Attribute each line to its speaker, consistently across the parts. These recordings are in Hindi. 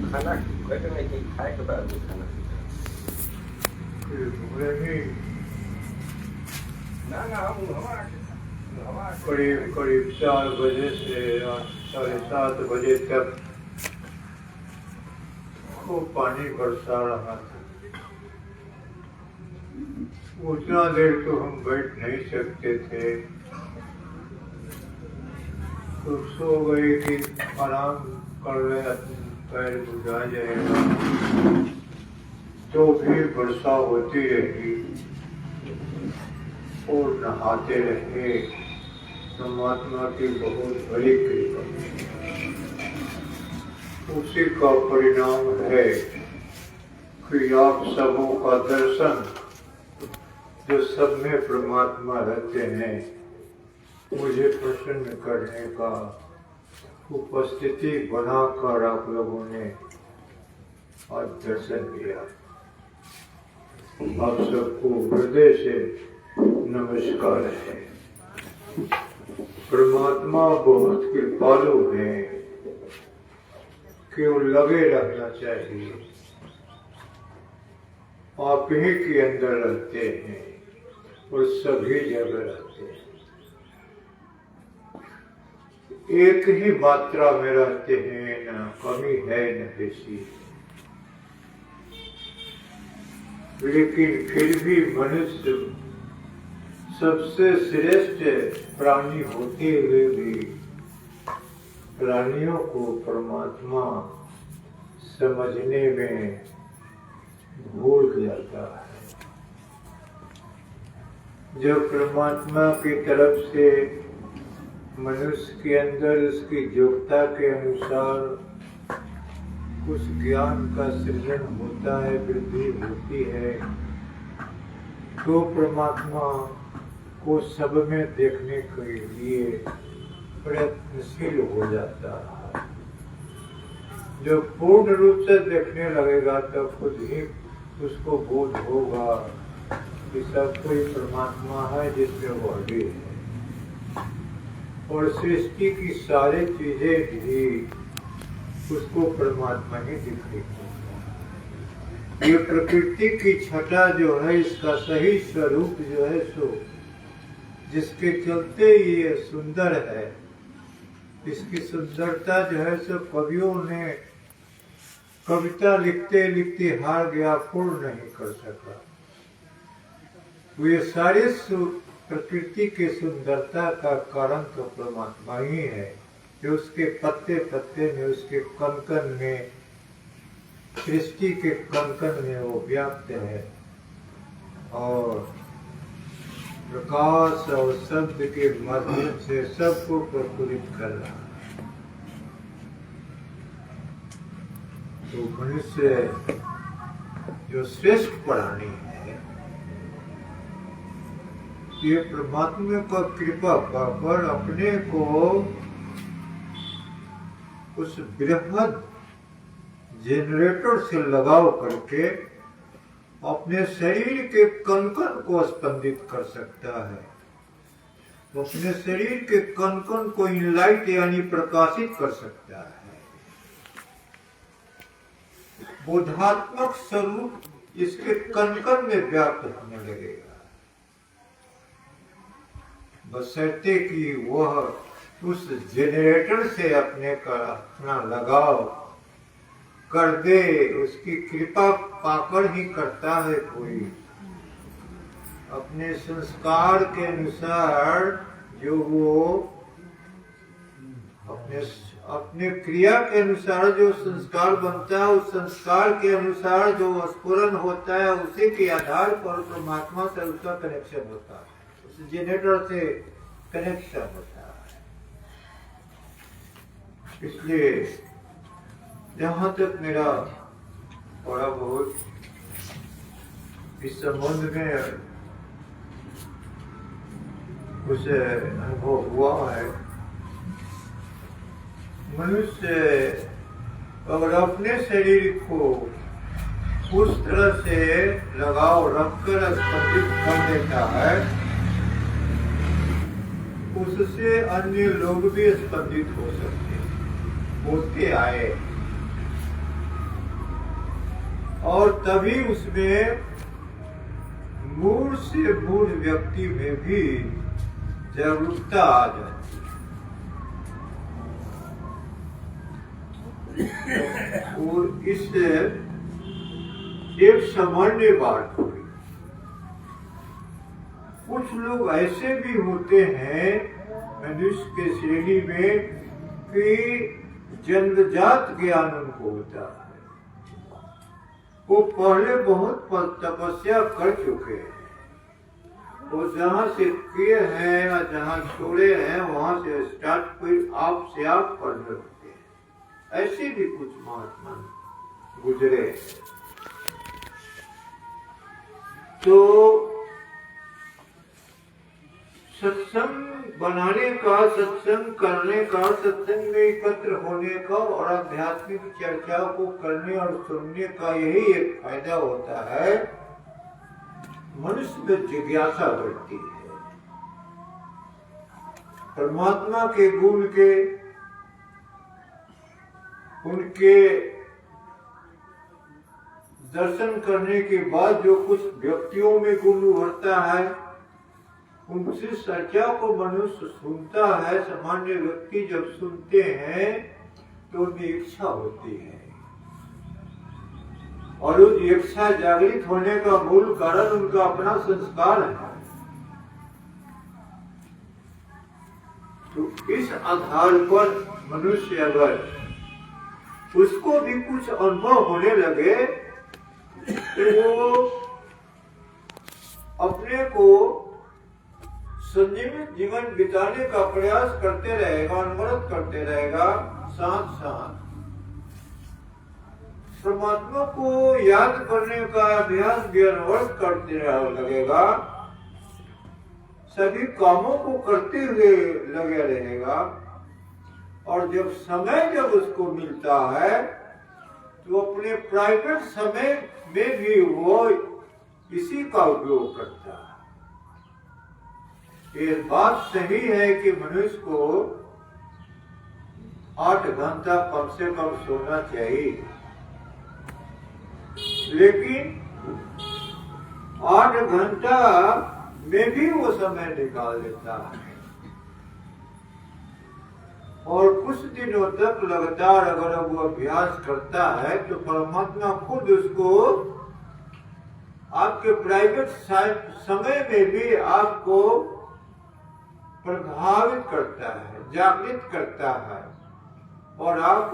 Speaker 1: खाना खाए के बाद खाना
Speaker 2: करीब करीब 4 बजे से 7:30 बजे तक खूब पानी बरसा रहा था। उतना देर तो हम बैठ नहीं सकते थे, तो सो गए कि आराम कर रहे, पैर बुझा जाएगा। तो भी वर्षा होती रही और नहाते रहे। परमात्मा की बहुत बड़ी कृपा, उसी का परिणाम है कि आप सबों का दर्शन, जो सब में परमात्मा रहते हैं, मुझे प्रसन्न करने का उपस्थिति बनाकर आप लोगों ने आज दर्शन दिया। आप सबको हृदय से नमस्कार है। परमात्मा बहुत कृपालु हैं, कि वो लगे रहना चाहिए। आप ही के अंदर रहते हैं और सभी जगह रहते हैं। एक ही मात्रा में रहते हैं, न कमी है न बेसी। लेकिन फिर भी मनुष्य सबसे श्रेष्ठ प्राणी होते हुए भी प्राणियों को परमात्मा समझने में भूल जाता है। जब परमात्मा की तरफ से मनुष्य के अंदर उसकी योग्यता के अनुसार कुछ ज्ञान का सृजन होता है, वृद्धि होती है, तो परमात्मा को सब में देखने के लिए प्रयत्नशील हो जाता है। जब पूर्ण रूप से देखने लगेगा तो खुद ही उसको बोध होगा कि सब कोई परमात्मा है जिसमें वह भी है, और सृष्टि की सारी चीजें भी उसको परमात्मा ही दिख रही है। ये प्रकृति की छटा जो है, इसका सही स्वरूप जो है सो, जिसके चलते ये सुंदर है, इसकी सुंदरता जो है सो कवियों ने कविता लिखते लिखते हार गया, पूर्ण नहीं कर सका। ये सारे प्रकृति के सुंदरता का कारण तो परमात्मा ही है, जो उसके पत्ते पत्ते में, उसके कण में, सृष्टि के कण में वो व्याप्त है और प्रकाश और शब्द के माध्यम से सबको प्रफुल्लित कर रहा है। तो मनुष्य जो श्रेष्ठ प्राणी है, ये परमात्मा का कृपा पाकर अपने को उस बृहद जनरेटर से लगाव करके अपने शरीर के कण कण को स्पंदित कर सकता है। वो अपने शरीर के कण कण को इनलाइट यानी प्रकाशित कर सकता है। बोधात्मक स्वरूप इसके कण कण में व्याप्त होने लगेगा, बशर्ते कि वह उस जनरेटर से अपना लगाव कर दे। उसकी कृपा पाकर ही करता है कोई। अपने संस्कार के अनुसार जो वो अपने क्रिया के अनुसार जो संस्कार बनता है, उस संस्कार के अनुसार जो स्फुरन होता है, उसी के आधार पर परमात्मा से उसका कनेक्शन होता है, उस जनरेटर से कनेक्शन होता है। इसलिए जहाँ तक मेरा थोड़ा बहुत इस संबंध में कुछ अनुभव हुआ है, मनुष्य अगर अपने शरीर को उस तरह से लगाव रखकर स्पंदित कर देता है उससे अन्य लोग भी स्पंदित हो सकते होते आए, और तभी उसमें मूल से मूल व्यक्ति में भी जागरूकता आ जाती है। और इससे एक सामान्य बात हुई। कुछ लोग ऐसे भी होते हैं मनुष्य के श्रेणी में कि जन्मजात ज्ञान उनको होता है, वो पहले बहुत तपस्या कर चुके हैं, वो जहाँ से किए हैं या जहाँ छोड़े हैं वहां से स्टार्ट फिर आप से आप पढ़ सकते हैं। ऐसे भी कुछ महात्मा गुजरे। तो सत्संग बनाने का, सत्संग करने का, सत्संग में एकत्र होने का और आध्यात्मिक चर्चाओं को करने और सुनने का यही एक फायदा होता है, मनुष्य में जिज्ञासा बढ़ती है। परमात्मा के गुण के, उनके दर्शन करने के बाद जो कुछ व्यक्तियों में गुण उभरता है, उनसे चर्चा को मनुष्य सुनता है। सामान्य व्यक्ति जब सुनते हैं तो उनकी इच्छा होती है, और उस इच्छा जागृत होने का मूल कारण उनका अपना संस्कार है। तो इस आधार पर मनुष्य अगर उसको भी कुछ अनुभव होने लगे तो वो अपने को संजीवित जीवन बिताने का प्रयास करते रहेगा, अनवरत करते रहेगा। साथ साथ परमात्मा को याद करने का अभ्यास भी अनवरत करते लगेगा, सभी कामों को करते हुए लगे रहेगा। और जब उसको मिलता है तो अपने प्राइवेट समय में भी वो इसी का उपयोग करता है। ये बात सही है कि मनुष्य को 8 घंटा कम से कम सोना चाहिए, लेकिन 8 घंटा में भी वो समय निकाल लेता है, और कुछ दिनों तक लगातार अगर वो अभ्यास करता है तो परमात्मा खुद उसको आपके प्राइवेट समय में भी आपको प्रभावित करता है, जागृत करता है, और आप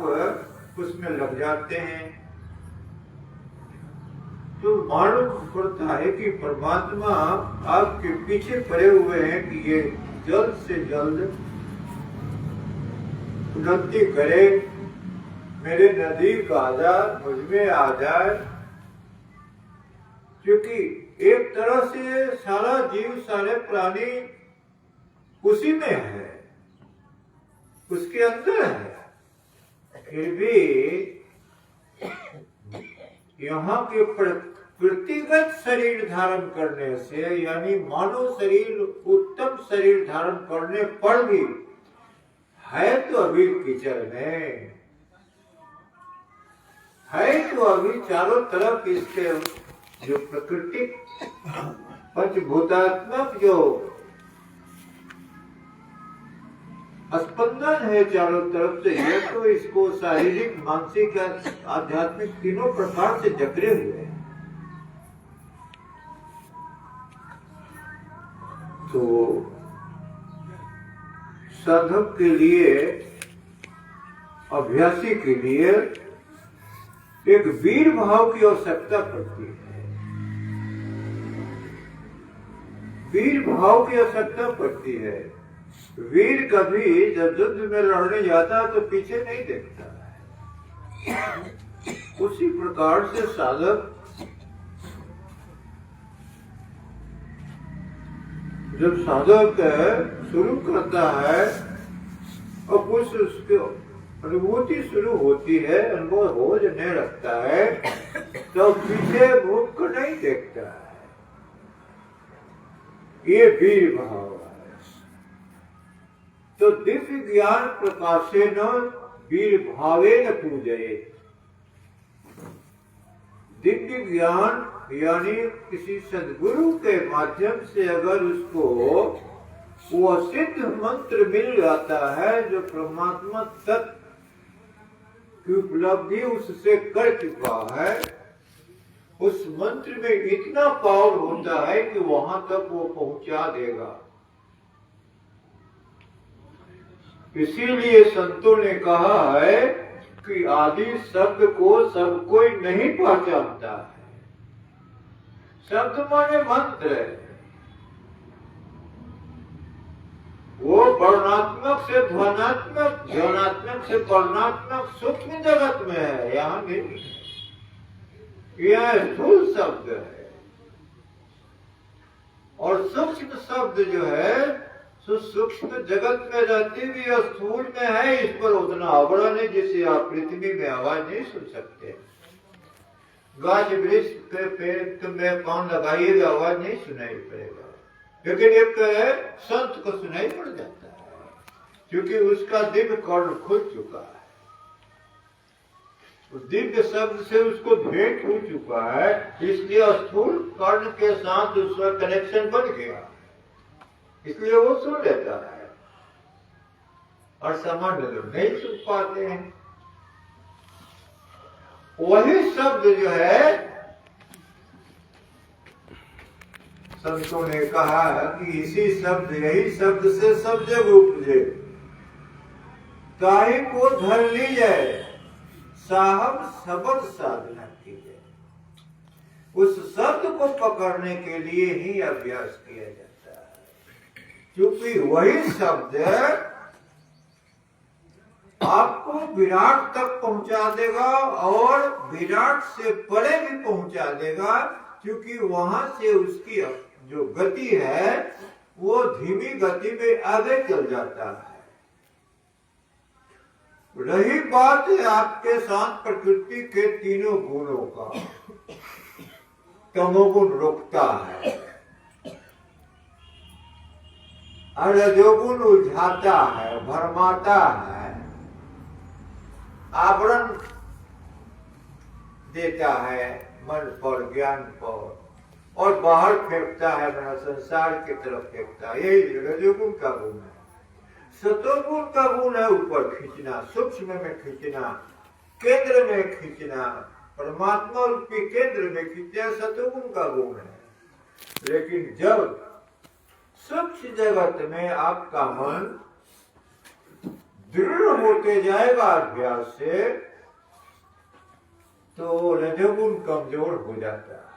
Speaker 2: उसमें लग जाते हैं। तो मालूम पड़ता है कि परमात्मा आपके पीछे पड़े हुए हैं कि ये जल्द से जल्द उन्नति करे, मेरे नजदीक आ जाए, मुझमें आ जाए। क्योंकि एक तरह से सारा जीव, सारे प्राणी उसी में है, उसके अंदर है। फिर भी यहाँ के व्यक्तिगत शरीर धारण करने से, यानी मानव शरीर, उत्तम शरीर धारण करने पर भी है तो अभी कीचड़ में है, तो अभी चारों तरफ इसके जो प्रकृति पंचभूतात्मक जो स्पंदन है चारों तरफ से, ये तो इसको शारीरिक, मानसिक, आध्यात्मिक तीनों प्रकार से जकड़े हुए हैं। तो साधक के लिए, अभ्यासी के लिए एक वीर भाव की आवश्यकता पड़ती है, वीर भाव की आवश्यकता पड़ती है। वीर कभी जब युद्ध में लड़ने जाता है तो पीछे नहीं देखता है। उसी प्रकार से साधक जब साधक शुरू करता है और कुछ उसकी अनुभूति शुरू होती है, अनुभव हो जाने लगता है, तो पीछे मुड़ कर नहीं देखता है। ये वीर भाव है। तो दिव्य ज्ञान प्रकाशेन वीर भावेन पूजये। दिव्य ज्ञान यानी किसी सदगुरु के माध्यम से अगर उसको वो सिद्ध मंत्र मिल जाता है जो परमात्मा तत्व की उपलब्धि उससे कर चुका है, उस मंत्र में इतना पावर होता है कि वहां तक वो पहुंचा देगा। इसीलिए संतों ने कहा है कि आदि शब्द को सब कोई नहीं पहचानता है। शब्द माने मंत्र है, वो वर्णात्मक से ध्वनात्मक, ध्वनात्मक से वर्णात्मक सूक्ष्म जगत में है, यहाँ नहीं। यह स्थूल शब्द है और सूक्ष्म शब्द जो है तो सूक्ष्म जगत में रहते भी स्थूल में है। इस पर उतना आवरण है जिसे आप पृथ्वी में आवाज नहीं सुन सकते। गाछ वृक्ष पे पेड़ में कान लगाइए आवाज नहीं सुनाई पड़ेगा, लेकिन एक संत को सुनाई पड़ जाता है क्योंकि उसका दिव्य कर्ण खुल चुका है, दिव्य शब्द से उसको भेंट हो चुका है, इसलिए स्थूल कर्ण के साथ उसका कनेक्शन बन गया, इसलिए वो सुन लेता है और सामान्य लोग नहीं सुन पाते हैं। वही शब्द जो है संतों ने कहा कि इसी शब्द, यही शब्द से सब जग उपजे, ताही को धर ली जाए, साहब शब्द साधना की जाए। उस शब्द को पकड़ने के लिए ही अभ्यास किया जाता है, क्योंकि वही शब्द आपको विराट तक पहुंचा देगा और विराट से परे भी पहुंचा देगा, क्योंकि वहां से उसकी जो गति है वो धीमी गति में आगे चल जाता है। रही बात है आपके साथ प्रकृति के तीनों गुणों का, तमोगुण रोकता है, रजोगुण उलझाता है, भरमाता है, आवरण देता है मन पर, ज्ञान पर, और बाहर फेंकता है, अपना संसार की तरफ फेंकता है। यही रजोगुण का गुण है। सतोगुण का गुण है ऊपर खींचना, सूक्ष्म में खींचना, केंद्र में खींचना, परमात्मा रूपी केंद्र में खींचना सतोगुण का गुण है। लेकिन जब सूक्ष्म जगत में आपका मन दृढ़ होते जाएगा अभ्यास से, तो रजोगुण कमजोर हो जाता है।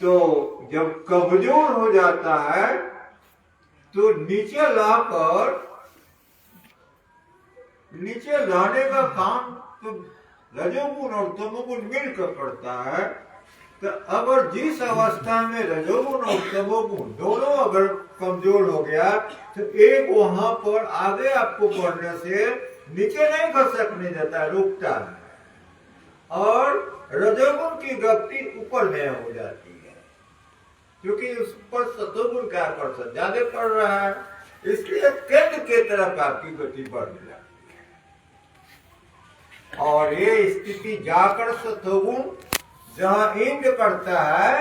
Speaker 2: तो जब कमजोर हो जाता है तो नीचे लाने का काम तो रजोगुण और तमोगुण मिलकर करता है। तो अगर जिस अवस्था में रजोगुण और तमोगुण दोनों अगर कमजोर हो गया तो एक वहां पर आगे आपको बढ़ने से नीचे नहीं खसकने देता, रोकता है, और रजोगुण की गति ऊपर में हो जाती है, क्योंकि उस पर सतोगुण का आकर्षण ज्यादा पड़ रहा है, इसलिए केंद्र की तरफ आपकी गति बढ़ जाती है। और ये स्थिति जाकर सतोगुण जहां इंग करता है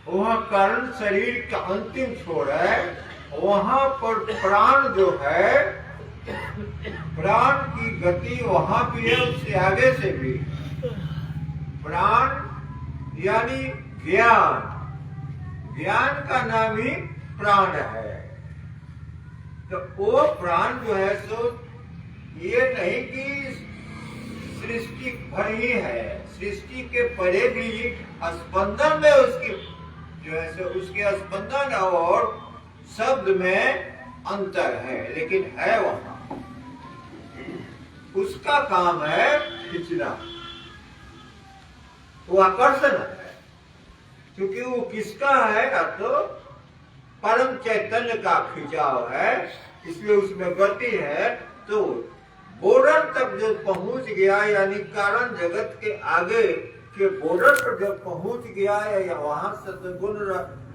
Speaker 2: वहां कारण शरीर का अंतिम छोर है, वहां पर प्राण जो है, प्राण की गति वहां भी है, उससे आगे से भी। प्राण यानी ज्ञान, ज्ञान का नाम ही प्राण है। तो वो प्राण जो है सो ये नहीं कि सृष्टि भर ही है, सृष्टि के परे भी स्पंदन में उसकी जो है सो उसके स्पंदन और शब्द में अंतर है, लेकिन है वहां। उसका काम है खींचना, वो आकर्षण है, क्योंकि वो किसका है, तो परम चैतन्य का खिंचाव है, इसलिए उसमें गति है। तो बॉर्डर तक जो पहुंच गया, यानी कारण जगत के आगे के बॉर्डर पर जब पहुंच गया या वहां सतगुण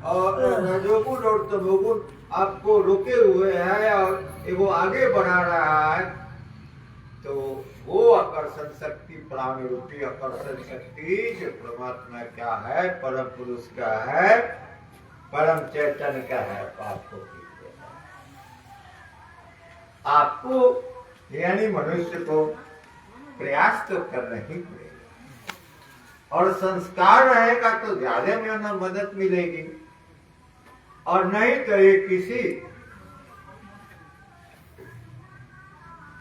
Speaker 2: और रजोगुण और तमोगुण आपको रोके हुए है और वो आगे बढ़ा रहा है, तो वो आकर्षण शक्ति, प्राण रूपी आकर्षण शक्ति जो परमात्मा का है, परम पुरुष का है, परम चैतन्य का है, आपको यानी मनुष्य को प्रयास तो करना ही पड़ेगा। और संस्कार रहेगा तो ज्यादा में ना मदद मिलेगी, और नहीं तो ये किसी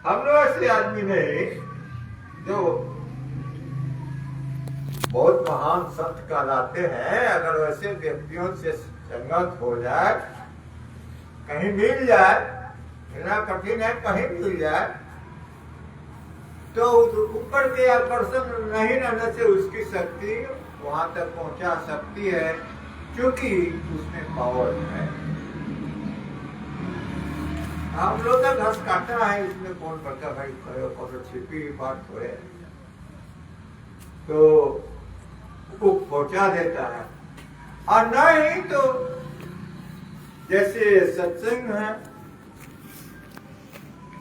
Speaker 2: हम लोग ऐसे आदमी नहीं जो बहुत महान संत कहलाते हैं, अगर वैसे व्यक्तियों से संगत हो जाए, कहीं मिल जाए, इतना कठिन है, कहीं मिल जाए, तो ऊपर के आकर्षण नहीं रहने से उसकी शक्ति वहां तक पहुंचा सकती है, क्योंकि उसमें पावर है। हम लोग का घास काटना है, इसमें कौन पड़ता भाई, करो छिपी बात हो है, तो वो पहुंचा देता है। और नहीं तो जैसे सत्संग है,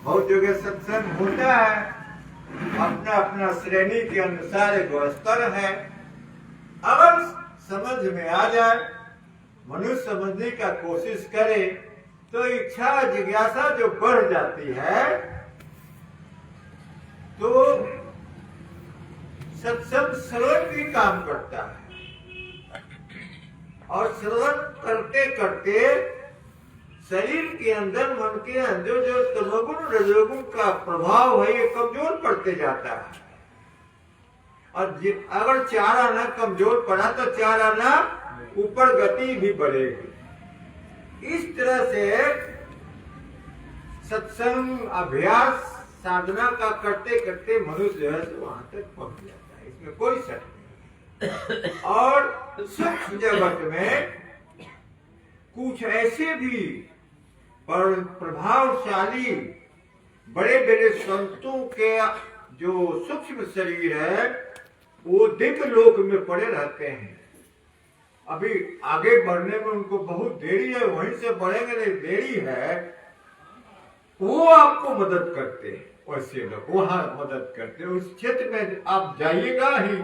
Speaker 2: बहुत जगह सत्संग होता है, अपना अपना श्रेणी के अनुसार एक स्तर है, अगर समझ में आ जाए, मनुष्य समझने का कोशिश करे, तो इच्छा जिज्ञासा जो बढ़ जाती है, तो सत्संग श्रवण भी काम करता है, और श्रवण करते करते शरीर के अंदर, मन के अंदर जो तमोगुण रजोगुण का प्रभाव है, ये कमजोर पड़ते जाता है। और अगर चार आना कमजोर पड़ा तो चार आना ऊपर गति भी बढ़ेगी। इस तरह से सत्संग अभ्यास साधना का करते करते मनुष्य जो है वहां तक पहुंच जाता है, इसमें कोई शक नहीं। और सूक्ष्म जगत में कुछ ऐसे भी प्रभावशाली बड़े बड़े संतों के जो सूक्ष्म शरीर है, वो दिव्य लोक में पड़े रहते हैं। अभी आगे बढ़ने में उनको बहुत देरी है, वहीं से बढ़ेंगे नहीं, देरी है, वो आपको मदद करते हैं। वैसे लोग वहां मदद करते हैं, उस क्षेत्र में आप जाइएगा ही,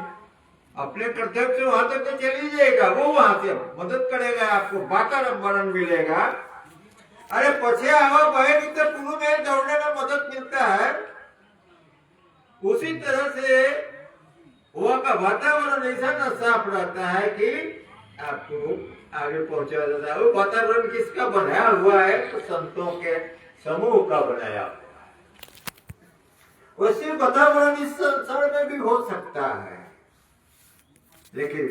Speaker 2: अपने कर्तव्य से वहां तक तो चली जाएगा, वो वहां से मदद करेगा, आपको वातावरण मिलेगा। अरे पछे हवा बहेगी तो पुनः में दौड़ने में मदद मिलता है, उसी तरह से वहाँ का वातावरण ऐसा ना साफ रहता है कि आपको आगे पहुंचा जाता है। वो वातावरण किसका बनाया हुआ है, तो संतों के समूह का बनाया हुआ है। वैसे वातावरण इस संसार में भी हो सकता है, लेकिन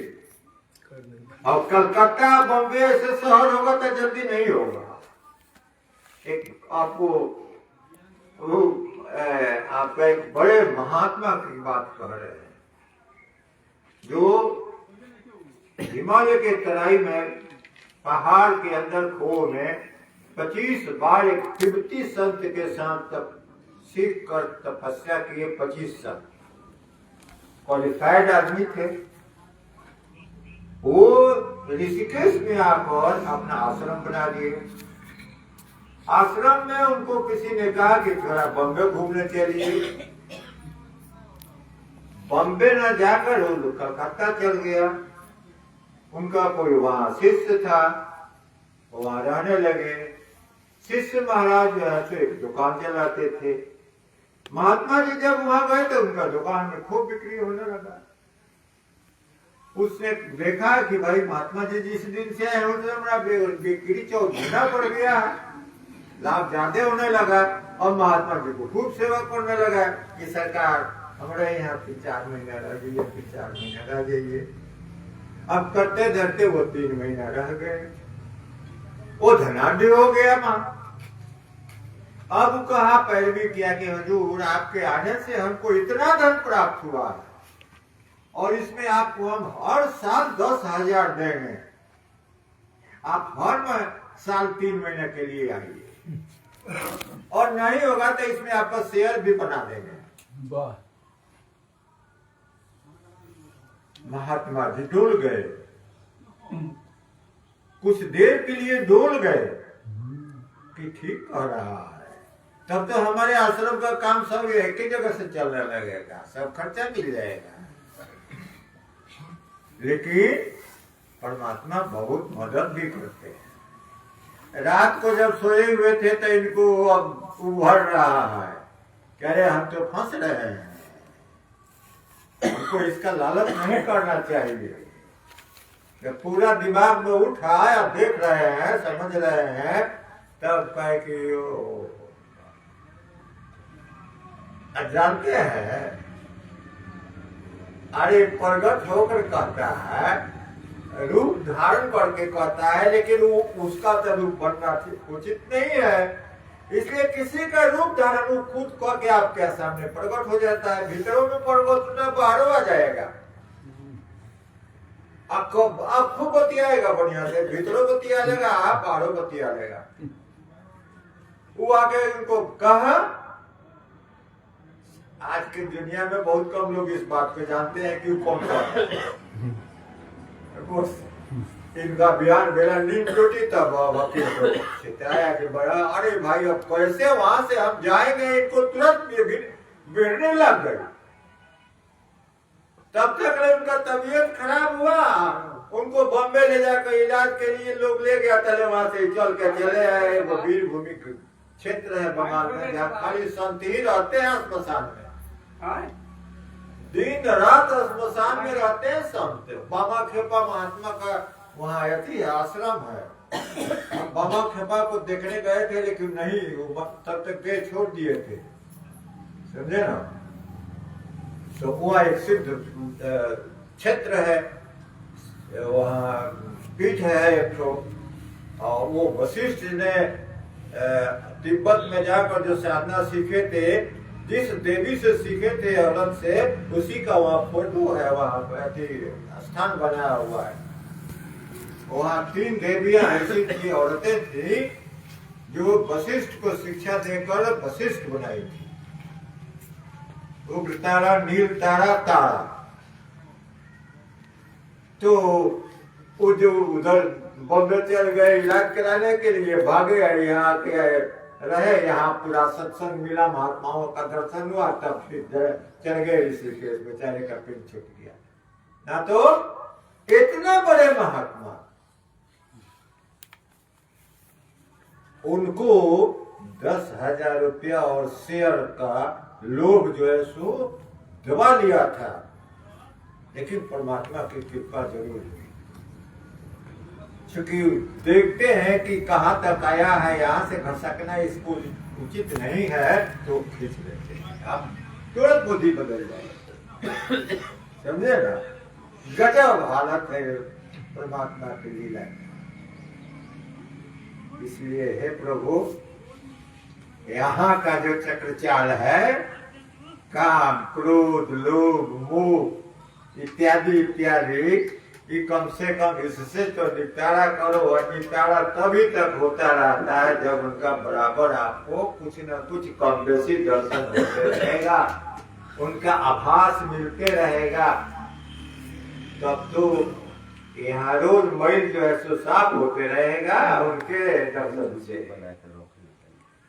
Speaker 2: और कलकत्ता बॉम्बे ऐसे शहर होगा तो जल्दी नहीं होगा। एक आपको आपका एक बड़े महात्मा की बात कह रहे हैं, जो हिमालय के तराई में पहाड़ के अंदर खो में 25 बार एक तिब्बती संत के साथ सीख कर तपस्या किए। 25 संत क्वालिफाइड आदमी थे। वो ऋषिकेश में आकर अपना आश्रम बना लिए। आश्रम में उनको किसी ने कहा कि थोड़ा बम्बे घूमने चलिए। बम्बे न जाकर वो कलकत्ता चल गया। उनका कोई वहां शिष्य था, वो वहां रहने लगे। शिष्य महाराज जो है तो एक दुकान चलाते थे। महात्मा जी जब वहां गए तो उनका दुकान में खूब बिक्री होने लगा। उसने देखा कि भाई महात्मा जी जिस दिन से आए उस बिक्री चौगुना पड़ गया है, लाभ ज्यादा होने लगा। और महात्मा जी को खूब सेवा करने लगा कि सरकार हमारे यहाँ 4 महीना रह जाइए, 4 महीना रह जाइए। अब करते धरते वो 3 महीना रह गए। वो धनाढ़ हो गया मां। अब कहा पैरवी किया कि हुजूर आपके आने से हमको इतना धन प्राप्त हुआ है और इसमें आपको हम हर साल 10,000 देंगे। आप हर साल 3 महीने के लिए आइए, और नहीं होगा तो इसमें आपका शेयर भी बना देंगे। महात्मा जी डूल गए। कुछ देर के लिए डोल गए कि ठीक कह रहा है, तब तो हमारे आश्रम का काम सब एक ही जगह से चलने लगेगा, सब खर्चा मिल जाएगा। लेकिन परमात्मा बहुत मदद भी करते हैं। रात को जब सोए हुए थे तो इनको अब उभर रहा है, कह रहे हम तो फंस रहे हैं, हमको इसका लालच नहीं करना चाहिए। जब पूरा दिमाग में उठा या देख रहे हैं, समझ रहे हैं, तब कहे कि जानते हैं, अरे प्रगट होकर कहता है, रूप धारण करके कहता है, लेकिन वो उसका तो रूप बनना उचित नहीं है। इसलिए किसी का रूप धारण वो खुद कह के आपके सामने प्रकट हो जाता है। भीतरों में प्रकट होना बाहरों आ जाएगा, आपको आप खूब बतियाएगा बढ़िया से, भीतरों बतिया लेगा, आप बाहरों बतिया लेगा। वो आगे उनको कहा, आज की दुनिया में बहुत कम लोग इस बात को जानते हैं कि कौन सा इनका बयान मेरा नींद टूटी, तब वकील को चिताया कि बड़ा, अरे भाई अब कैसे वहां से हम जाएंगे, इनको तुरंत गिरने लग गई। तब तक उनका तबीयत खराब हुआ, उनको बॉम्बे ले जाकर इलाज के लिए लोग ले गया, चले वहां से चल के चले आए। वो वीर भूमि क्षेत्र है बंगाल में, जहाँ खाली संत ही रहते हैं श्मशान में, दिन रात श्मशान में रहते हैं संत। बाबा खेपा महात्मा का वहाँ अति आश्रम है। बाबा खेपा को देखने गए थे, लेकिन नहीं, वो तब तक गए छोड़ दिए थे, समझे ना। तो वहाँ एक सिद्ध क्षेत्र है, वहाँ पीठ है एक ठो, और वो वशिष्ठ ने तिब्बत में जाकर जो साधना सीखे थे, जिस देवी से सीखे थे औरत से, उसी का वहाँ फोटो है, वहाँ स्थान बना हुआ है। वहाँ 3 देवियां ऐसी थी, औरतें थी, जो वशिष्ठ को शिक्षा देकर वशिष्ठ बनाई थी। उग्र तारा, नील तारा, तारा। तो वो जो उधर बॉम्बे चल गए इलाज कराने के लिए, भागे, यहाँ के रहे, यहाँ पूरा सत्संग मिला, महात्माओं का दर्शन हुआ, तब फिर चल गए ऋषिकेश, बेचारे का पिंड छूट गया। ना तो इतने बड़े महात्मा, उनको 10,000 रुपया और शेयर का लोभ जो है सो दबा लिया था, लेकिन परमात्मा की कृपा जरूर हुई। क्योंकि देखते हैं कि कहाँ तक आया है, यहाँ से घसकना इसको उचित नहीं है, तो खींच लेते हैं, आप तुरंत बुद्धि बदल जाए, समझे ना। गजब हालत है परमात्मा की लीला। इसलिए हे प्रभु, यहाँ का जो चक्रचाल है, काम, क्रोध, लोभ, मोह इत्यादि इत्यादि, कि कम से कम इससे तो निपटारा करो। और निपटारा तभी तक होता रहता है जब उनका बराबर आपको कुछ न कुछ कम बेसी दर्शन होते रहेगा, उनका आभास मिलते रहेगा, तब तो यहाँ रोज मैल जो है सो साफ होते रहेगा उनके दर्शन से।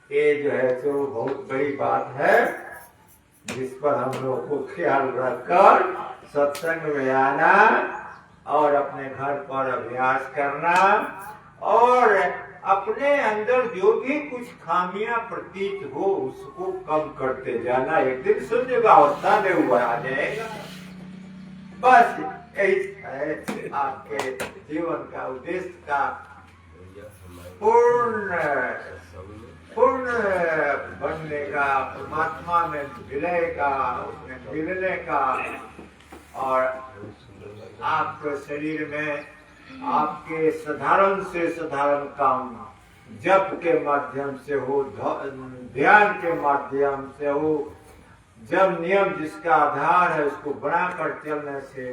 Speaker 2: ये जो है सो बहुत बड़ी बात है, जिस पर हम लोग को ख्याल रखकर सत्संग में आना और अपने घर पर अभ्यास करना, और अपने अंदर जो भी कुछ खामियां प्रतीत हो उसको कम करते जाना। एक दिन शून्य का अवस्था में हुआ आ जाएगा। बस यही है आपके जीवन का उद्देश्य का पूर्ण बनने का, परमात्मा में विलय का, उसमें मिलने का, और आपके शरीर में आपके साधारण से साधारण काम जप के माध्यम से हो, ध्यान के माध्यम से हो, जब नियम जिसका आधार है उसको बनाकर चलने से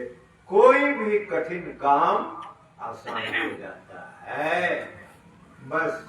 Speaker 2: कोई भी कठिन काम आसान हो जाता है। बस